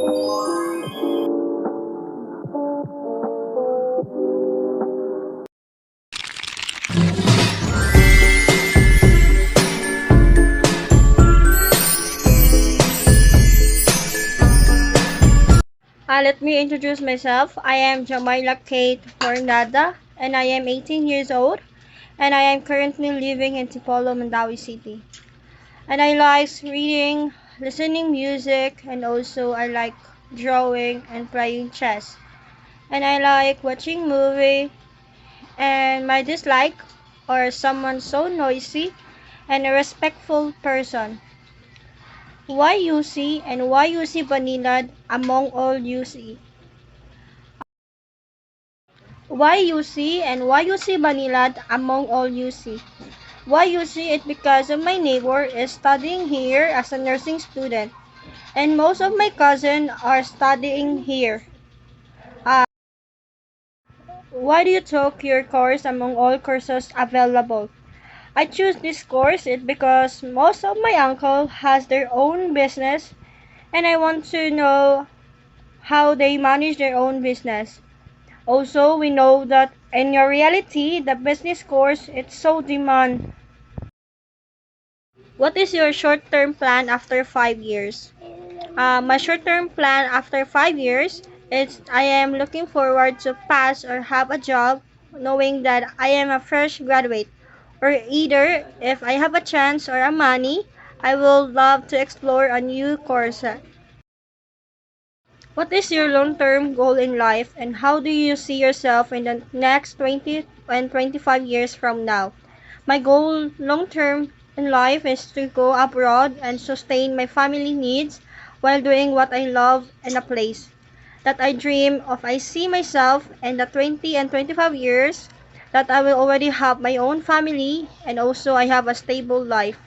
Let me introduce myself. I am Jamaila Kate Hornada, and I am 18 years old, and I am currently living in Tipolo, Mandawi City. And I like reading, listening music, and also I like drawing and playing chess. And I like watching movie, and my dislike or someone so noisy and a respectful person. Why UC and why UC Banilad among all UC? Why UC and why UC Banilad among all UC? Why UC? It because of my neighbor is studying here as a nursing student, and most of my cousins are studying here. Uh, why do you took your course among all courses available? I choose this course it because most of my uncle has their own business, and I want to know how they manage their own business. Also, we know that in your reality, the business course it's so demand. What is your short-term plan after 5 years? My short-term plan after 5 years is I am looking forward to pass or have a job, knowing that I am a fresh graduate. Or either if I have a chance or a money, I will love to explore a new course. What is your long-term goal in life and how do you see yourself in the next 20 and 25 years from now? My goal long-term in life is to go abroad and sustain my family needs while doing what I love in a place that I dream of. I see myself in the 20 and 25 years that I will already have my own family and also I have a stable life.